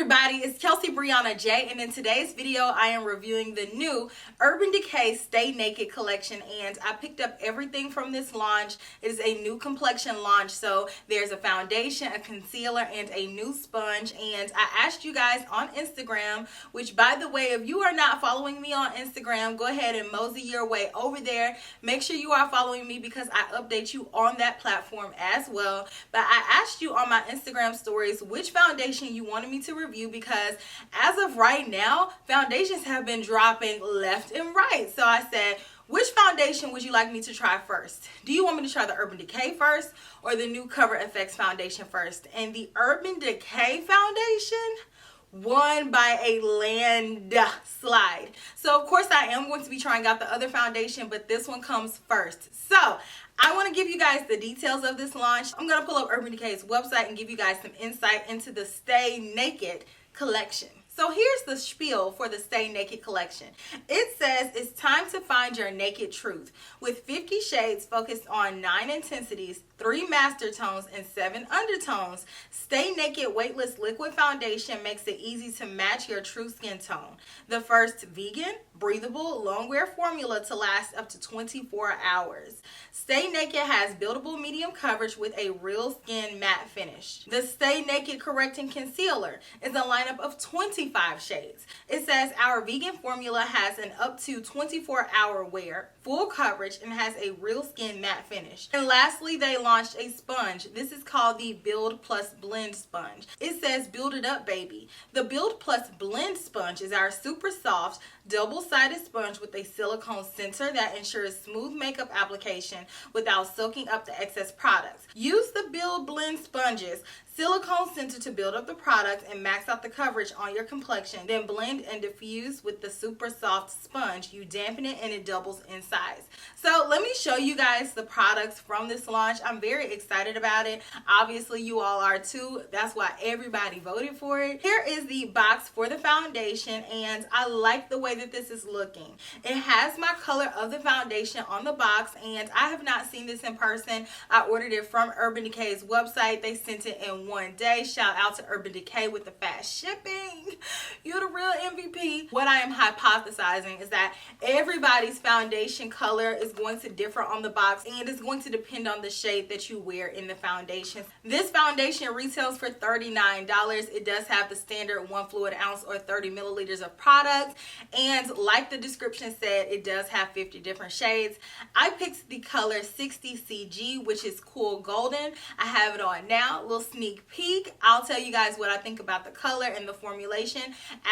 everybody, it's KelseeBrianaJai, and in today's video I am reviewing the new Urban Decay Stay Naked collection, and I picked up everything from this launch. It is a new complexion launch, so there's a foundation, a concealer, and a new sponge. And I asked you guys on Instagram, which by the way, if you are not following me on Instagram, go ahead and mosey your way over there. Make sure you are following me because I update you on that platform as well. But I asked you on my Instagram stories which foundation you wanted me to review, because as of right now, foundations have been dropping left and right. So I said, which foundation would you like me to try first? Do you want me to try the Urban Decay first or the new Cover FX foundation first? And the Urban Decay foundation won by a landslide. So of course I am going to be trying out the other foundation, but this one comes first. So I want to give you guys the details of this launch. I'm going to pull up Urban Decay's website and give you guys some insight into the Stay Naked collection. So here's the spiel for the Stay Naked collection. It says it's time to find your naked truth. With 50 shades focused on 9 intensities, 3 master tones, and 7 undertones, Stay Naked Weightless Liquid Foundation makes it easy to match your true skin tone. The first vegan, breathable, long-wear formula to last up to 24 hours. Stay Naked has buildable medium coverage with a real skin matte finish. The Stay Naked Correcting Concealer is a lineup of 25 shades. It says our vegan formula has an up to 24-hour wear, full coverage, and has a real skin matte finish. And lastly, they launched a sponge. This is called the Build Plus Blend Sponge. It says build it up, baby. The Build Plus Blend Sponge is our super soft, double-sided sponge with a silicone center that ensures smooth makeup application without soaking up the excess products. Use the Build Blend Sponge's silicone center to build up the product and max out the coverage on your complexion. Then blend and diffuse with the super soft sponge. You dampen it and it doubles in size. So let me show you guys the products from this launch. I'm very excited about it. Obviously you all are too. That's why everybody voted for it. Here is the box for the foundation, and I like the way that this is looking. It has my color of the foundation on the box, and I have not seen this in person. I ordered it from Urban Decay's website. They sent it in one day. Shout out to Urban Decay with the fast shipping. You're the real MVP. What I am hypothesizing is that everybody's foundation color is going to differ on the box, and it's going to depend on the shade that you wear in the foundation. This foundation retails for $39. It does have the standard 1 fluid ounce or 30 milliliters of product, and like the description said, it does have 50 different shades. I picked the color 60CG, which is cool golden. I have it on now. Little sneak peek. I'll tell you guys what I think about the color and the formulation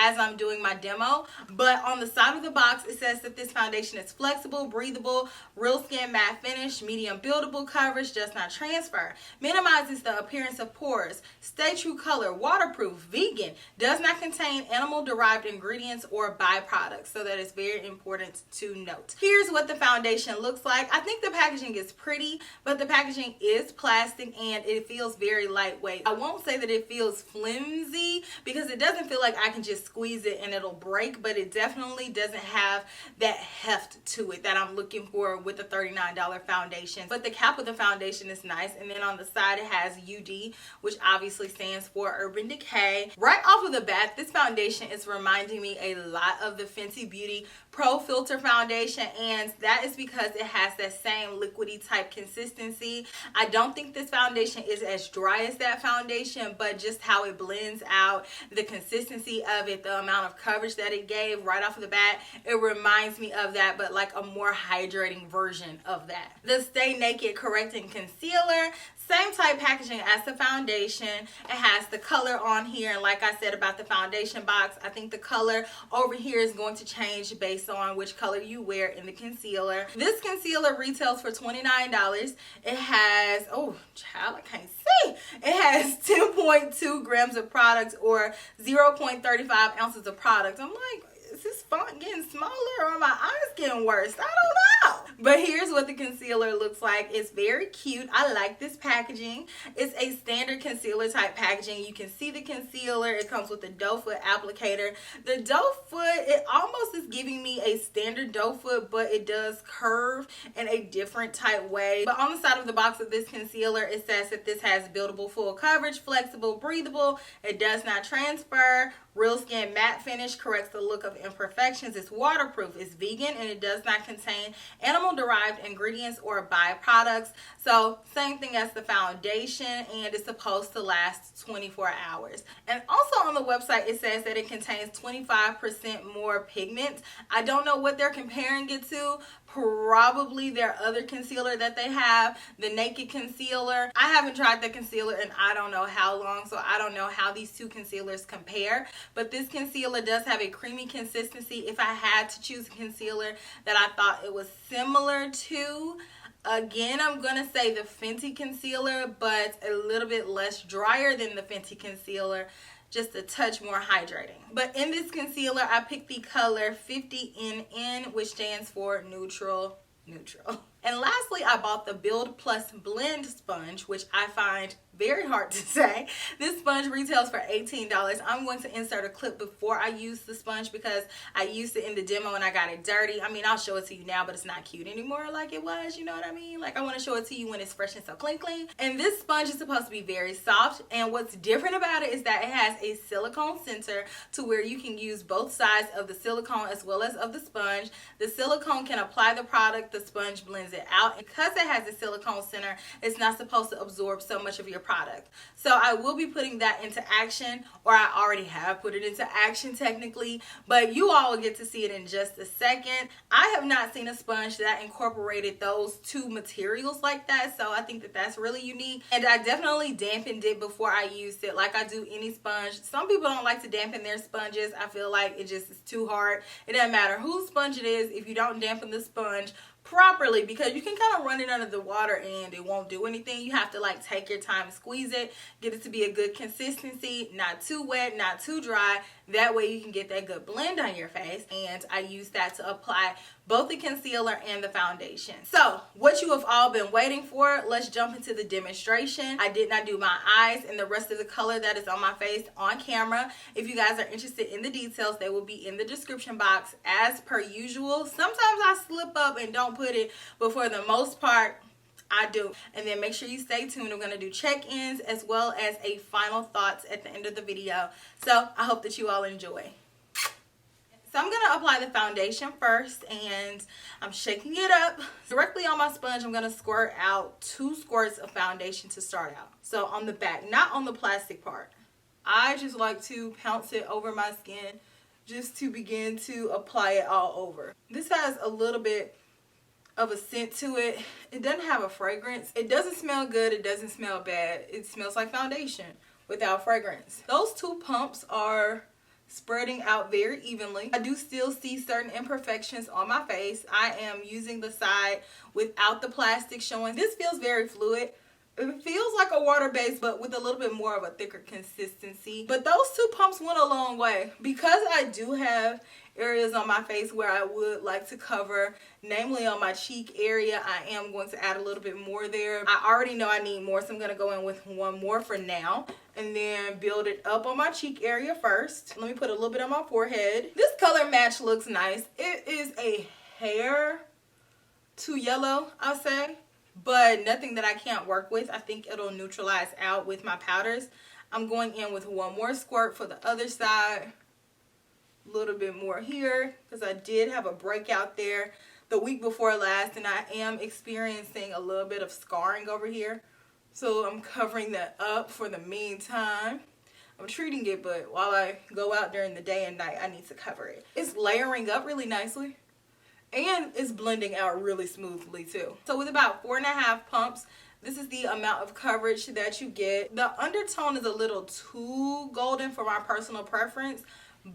as I'm doing my demo. But on the side of the box, it says that this foundation is flexible, breathable, real skin matte finish, medium buildable coverage, does not transfer, minimizes the appearance of pores, stay true color, waterproof, vegan, does not contain animal derived ingredients or byproducts. So that is very important to note. Here's what the foundation looks like. I think the packaging is pretty, but the packaging is plastic and it feels very lightweight. I won't say that it feels flimsy because it doesn't feel like I can just squeeze it and it'll break, but it definitely doesn't have that heft to it that I'm looking for with the $39 foundation. But the cap of the foundation is nice, and then on the side it has UD, which obviously stands for Urban Decay. Right off of the bat, this foundation is reminding me a lot of the Fenty Beauty Pro Filter foundation, and that is because it has that same liquidy type consistency. I don't think this foundation is as dry as that foundation, but just how it blends out, the consistency of it, the amount of coverage that it gave right off of the bat, it reminds me of that, but like a more hydrating version of that. The Stay Naked Correcting Concealer, same type packaging as the foundation. It has the color on here, and like I said about the foundation box, I think the color over here is going to change based on which color you wear in the concealer. This concealer retails for $29. It has, oh child, I can't see. It has 10.2 grams of product or 0.35 ounces of product. I'm like, is this font getting smaller or are my eyes getting worse? I don't know. know. But here's what the concealer looks like. It's very cute. I like this packaging. It's a standard concealer type packaging. You can see the concealer. It comes with a doe foot applicator. The doe foot, it almost is giving me a standard doe foot, but it does curve in a different type way. But on the side of the box of this concealer, it says that this has buildable full coverage, flexible, breathable. It does not transfer. Real Skin Matte Finish, corrects the look of imperfections. It's waterproof, it's vegan, and it does not contain animal-derived ingredients or byproducts. So same thing as the foundation, and it's supposed to last 24 hours. And also on the website, it says that it contains 25% more pigment. I don't know what they're comparing it to. Probably their other concealer that they have, the Naked Concealer. I haven't tried the concealer in I don't know how long, so I don't know how these two concealers compare. But this concealer does have a creamy consistency. If I had to choose a concealer that I thought it was similar to, again, I'm going to say the Fenty concealer, but a little bit less drier than the Fenty concealer. Just a touch more hydrating. But in this concealer, I picked the color 50NN, which stands for neutral. And lastly, I bought the Build Plus Blend sponge, which I find very hard to say. This sponge retails for $18. I'm going to insert a clip before I use the sponge because I used it in the demo and I got it dirty. I mean, I'll show it to you now, but it's not cute anymore like it was, you know what I mean? Like, I want to show it to you when it's fresh and so clean. And this sponge is supposed to be very soft, and what's different about it is that it has a silicone center to where you can use both sides of the silicone as well as of the sponge. The silicone can apply the product, the sponge blends it out. Because it has a silicone center, it's not supposed to absorb so much of your product. So I will be putting that into action, or I already have put it into action technically, but you all will get to see it in just a second. I have not seen a sponge that incorporated those two materials like that, so I think that that's really unique. And I definitely dampened it before I used it like I do any sponge. Some people don't like to dampen their sponges. I feel like it just is too hard. It doesn't matter whose sponge it is if you don't dampen the sponge properly, because you can kind of run it under the water and it won't do anything. You have to like take your time and squeeze it, get it to be a good consistency, not too wet, not too dry. That way you can get that good blend on your face. And I use that to apply both the concealer and the foundation. So what you have all been waiting for, let's jump into the demonstration. I did not do my eyes and the rest of the color that is on my face on camera. If you guys are interested in the details, they will be in the description box as per usual. Sometimes I slip up and don't put it, but for the most part I do. And then make sure you stay tuned. I'm going to do check-ins as well as a final thoughts at the end of the video. So I hope that you all enjoy. So I'm going to apply the foundation first, and I'm shaking it up. Directly on my sponge, I'm going to squirt out 2 squirts of foundation to start out. So on the back, not on the plastic part. I just like to pounce it over my skin just to begin to apply it all over. This has a little bit of a scent to it. It doesn't have a fragrance. It doesn't smell good. It doesn't smell bad. It smells like foundation without fragrance. Those 2 pumps are spreading out very evenly. I do still see certain imperfections on my face. I am using the side without the plastic showing. This feels very fluid. It feels like a water base, but with a little bit more of a thicker consistency. But those 2 pumps went a long way. Because I do have areas on my face where I would like to cover, namely on my cheek area, I am going to add a little bit more there. I already know I need more, so I'm going to go in with 1 more for now, and then build it up on my cheek area first. Let me put a little bit on my forehead. This color match looks nice. It is a hair too yellow, I'll say, but nothing that I can't work with. I think it'll neutralize out with my powders. I'm going in with 1 more squirt for the other side. A little bit more here because I did have a breakout there the week before last, and I am experiencing a little bit of scarring over here. So I'm covering that up for the meantime. I'm treating it, but while I go out during the day and night, I need to cover it. It's layering up really nicely, and it's blending out really smoothly too. So with about 4.5 pumps, this is the amount of coverage that you get. The undertone is a little too golden for my personal preference,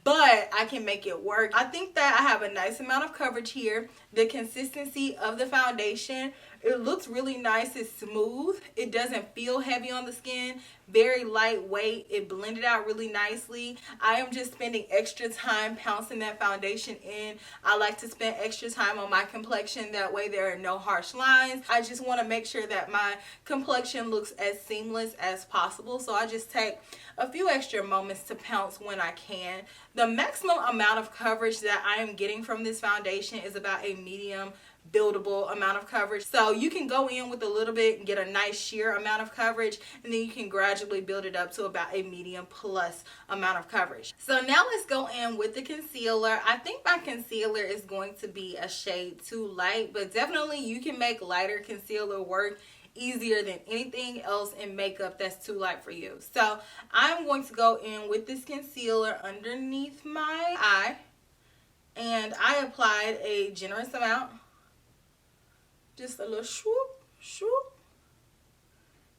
but I can make it work. I think that I have a nice amount of coverage here. The consistency of the foundation It looks really nice. It's smooth. It doesn't feel heavy on the skin. Very lightweight. It blended out really nicely. I am just spending extra time pouncing that foundation in. I like to spend extra time on my complexion. That way there are no harsh lines. I just want to make sure that my complexion looks as seamless as possible. So I just take a few extra moments to pounce when I can. The maximum amount of coverage that I am getting from this foundation is about a medium buildable amount of coverage. So you can go in with a little bit and get a nice sheer amount of coverage, and then you can gradually build it up to about a medium plus amount of coverage. So now let's go in with the concealer. I think my concealer is going to be a shade too light, but definitely you can make lighter concealer work easier than anything else in makeup that's too light for you. So I'm going to go in with this concealer underneath my eye, and I applied a generous amount. Just a little swoop, swoop.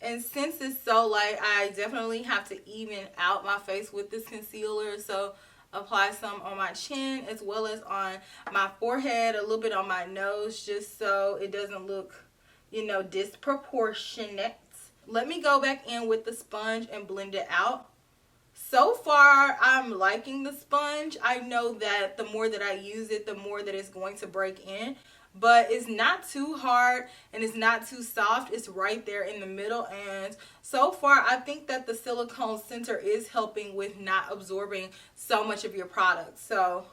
And since it's so light, I definitely have to even out my face with this concealer. So apply some on my chin as well as on my forehead, a little bit on my nose, just so it doesn't look, you know, disproportionate. Let me go back in with the sponge and blend it out. So far, I'm liking the sponge. I know that the more that I use it, the more that it's going to break in. But it's not too hard and it's not too soft. It's right there in the middle. And so far, I think that the silicone center is helping with not absorbing so much of your product. So,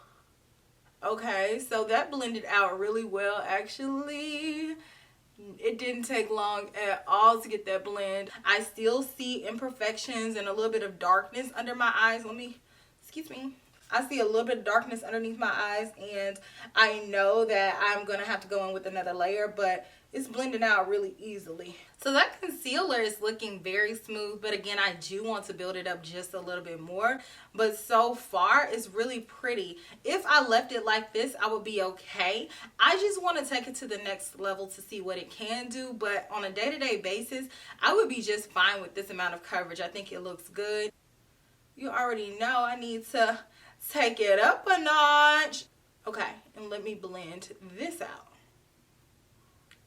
okay, so that blended out really well, actually. It didn't take long at all to get that blend. I still see imperfections and a little bit of darkness under my eyes. Excuse me. I see a little bit of darkness underneath my eyes, and I know that I'm going to have to go in with another layer, but it's blending out really easily. So that concealer is looking very smooth, but again, I do want to build it up just a little bit more. But so far, it's really pretty. If I left it like this, I would be okay. I just want to take it to the next level to see what it can do, but on a day-to-day basis, I would be just fine with this amount of coverage. I think it looks good. You already know I need to take it up a notch. Okay, and let me blend this out.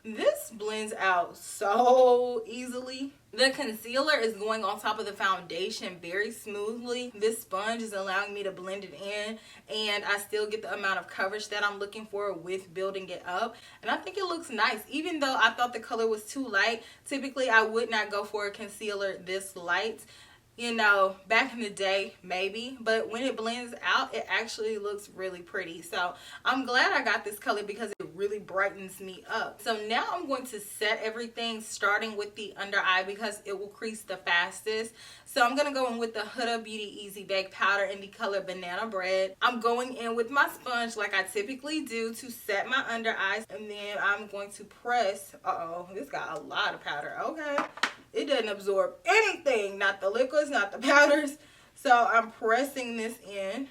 This blends out so easily. The concealer is going on top of the foundation very smoothly. This sponge is allowing me to blend it in, and I still get the amount of coverage that I'm looking for with building it up. And I think it looks nice. Even though I thought the color was too light, typically I would not go for a concealer this light. You know, back in the day, maybe. But when it blends out, it actually looks really pretty. So I'm glad I got this color because it really brightens me up. So now I'm going to set everything starting with the under eye because it will crease the fastest. So I'm going to go in with the Huda Beauty Easy Bake Powder in the color Banana Bread. I'm going in with my sponge like I typically do to set my under eyes. And then I'm going to press. Uh-oh, this got a lot of powder. Okay. It doesn't absorb anything, not the liquids, not the powders. So I'm pressing this in.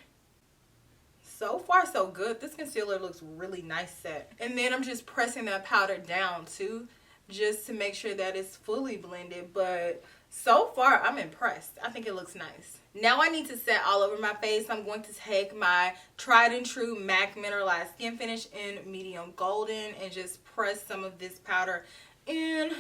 So far, so good. This concealer looks really nice set. And then I'm just pressing that powder down too, just to make sure that it's fully blended. But so far, I'm impressed. I think it looks nice. Now I need to set all over my face. I'm going to take my tried and true MAC Mineralized Skin Finish in medium golden and just press some of this powder in.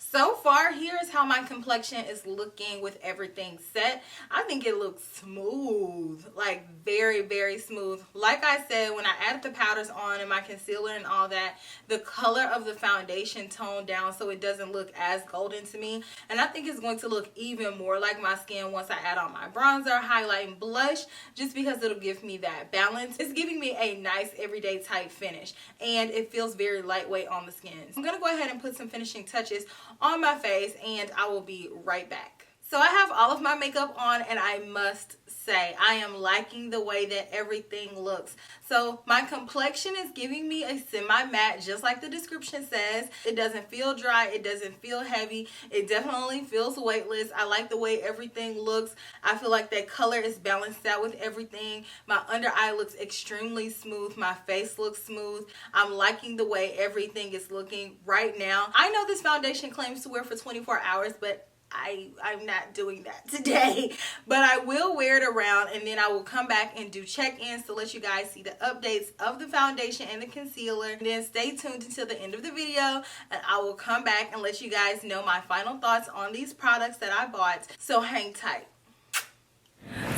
So far, here's how my complexion is looking with everything set. I think it looks smooth, like very, very smooth. Like I said, when I added the powders on and my concealer and all that, the color of the foundation toned down so it doesn't look as golden to me. And I think it's going to look even more like my skin once I add on my bronzer, highlight, and blush, just because it'll give me that balance. It's giving me a nice everyday type finish, and it feels very lightweight on the skin. So I'm going to go ahead and put some finishing touches on my face, and I will be right back. So I have all of my makeup on, and I must say I am liking the way that everything looks. So my complexion is giving me a semi-matte, just like the description says. It doesn't feel dry, it doesn't feel heavy, it definitely feels weightless. I like the way everything looks. I feel like that color is balanced out with everything. My under eye looks extremely smooth, my face looks smooth. I'm liking the way everything is looking right now. I know this foundation claims to wear for 24 hours, but I'm not doing that today, but I will wear it around, and then I will come back and do check-ins to let you guys see the updates of the foundation and the concealer. And then stay tuned until the end of the video, and I will come back and let you guys know my final thoughts on these products that I bought. So hang tight.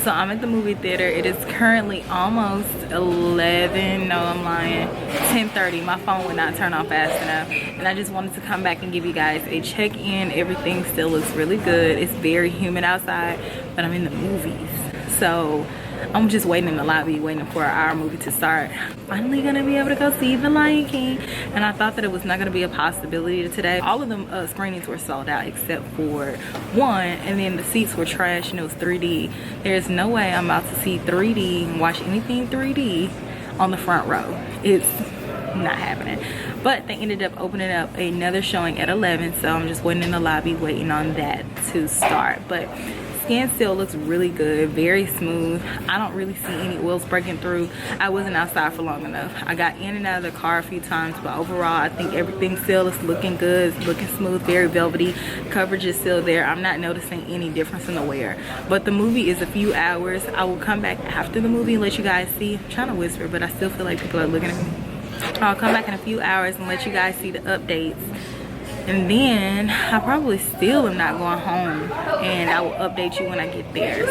So I'm at the movie theater. It is currently almost 11, no I'm lying, 10:30. My phone would not turn on fast enough, and I just wanted to come back and give you guys a check-in. Everything still looks really good. It's very humid outside, but I'm in the movies, so I'm just waiting in the lobby, waiting for our movie to start. Finally gonna be able to go see The Lion King, and I thought that it was not gonna be a possibility today. All of the screenings were sold out except for one, and then the seats were trash and it was 3D. There's no way I'm about to see 3D and watch anything 3D on the front row. It's not happening. But they ended up opening up another showing at 11, so I'm just waiting in the lobby, waiting on that to start. But skin still looks really good, very smooth. I don't really see any oils breaking through. I wasn't outside for long enough. I got in and out of the car a few times, but overall I think everything still is looking good. It's looking smooth, very velvety. Coverage is still there. I'm not noticing any difference in the wear. But the movie is a few hours. I will come back after the movie and let you guys see. I'm trying to whisper, but I still feel like people are looking at me. I'll come back in a few hours and let you guys see the updates. And then I probably still am not going home, and I will update you when I get there.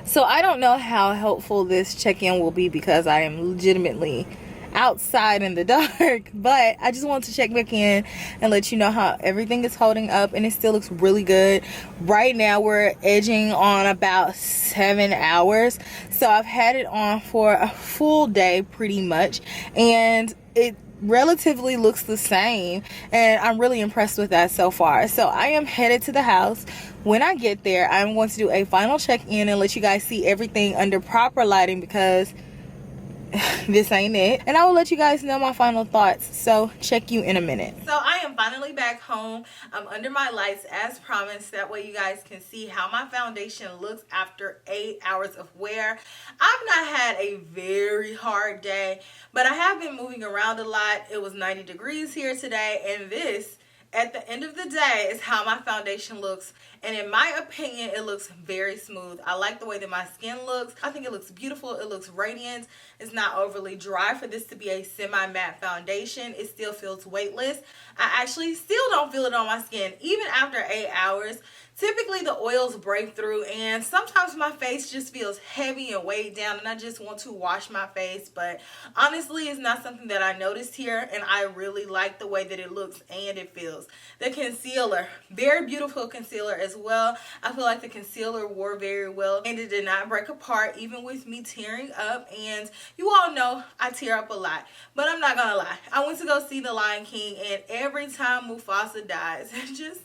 So I don't know how helpful this check-in will be because I am legitimately outside in the dark, but I just wanted to check back in and let you know how everything is holding up, and it still looks really good. Right now we're edging on about 7 hours, so I've had it on for a full day pretty much, and it relatively looks the same, and I'm really impressed with that so far. So I am headed to the house. When I get there, I'm going to do a final check-in and let you guys see everything under proper lighting because this ain't it, and I will let you guys know my final thoughts. So check you in a minute. So I am finally back home. I'm under my lights as promised, that way you guys can see how my foundation looks after 8 hours of wear. I've not had a very hard day, but I have been moving around a lot. It was 90 degrees here today, and this at the end of the day is how my foundation looks, and in my opinion it looks very smooth. I like the way that my skin looks. I think it looks beautiful. It looks radiant. It's not overly dry for this to be a semi-matte foundation. It still feels weightless. I actually still don't feel it on my skin even after 8 hours. Typically the oils break through, and sometimes my face just feels heavy and weighed down, and I just want to wash my face. But honestly, it's not something that I noticed here, and I really like the way that it looks and it feels. The concealer, very beautiful concealer as well. I feel like the concealer wore very well, and it did not break apart even with me tearing up. And you all know I tear up a lot, but I'm not gonna lie, I went to go see The Lion King, and every time Mufasa dies, it just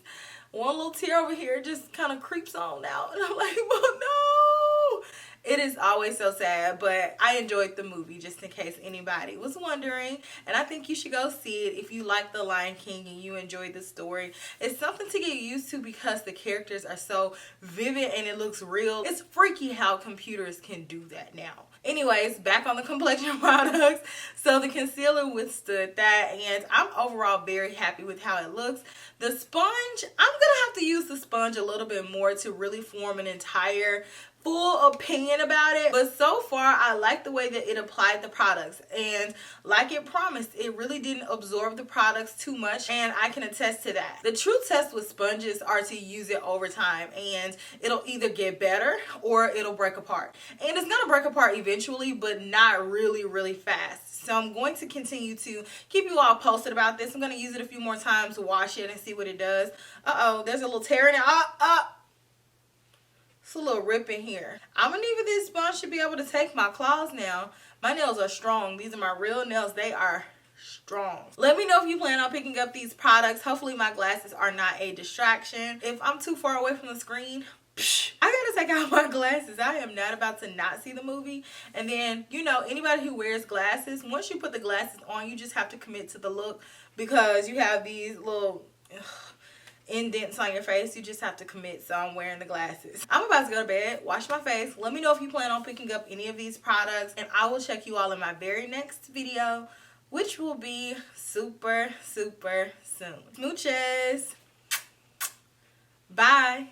one little tear over here just kind of creeps on out, and I'm like, oh no. It is always so sad, but I enjoyed the movie, just in case anybody was wondering. And I think you should go see it if you like The Lion King and you enjoyed the story. It's something to get used to because the characters are so vivid and it looks real. It's freaky how computers can do that now. Anyways, back on the complexion products. So the concealer withstood that, and I'm overall very happy with how it looks. The sponge, I'm gonna have to use the sponge a little bit more to really form an entire full opinion about it, but so far I like the way that it applied the products, and like it promised, it really didn't absorb the products too much, and I can attest to that. The true test with sponges are to use it over time, and it'll either get better or it'll break apart, and it's gonna break apart eventually, but not really fast. So I'm going to continue to keep you all posted about this. I'm going to use it a few more times to wash it and see what it does. There's a little tear in it. It's a little rip in here. I'm gonna need for this sponge should be able to take my claws now. My nails are strong. These are my real nails. They are strong. Let me know if you plan on picking up these products. Hopefully my glasses are not a distraction. If I'm too far away from the screen, I gotta take out my glasses. I am not about to not see the movie. And then, you know, anybody who wears glasses, once you put the glasses on, you just have to commit to the look, because you have these little indents on your face. You just have to commit. So I'm wearing the glasses. I'm about to go to bed, wash my face. Let me know if you plan on picking up any of these products, and I will check you all in my very next video, which will be super soon. Smooches. Bye.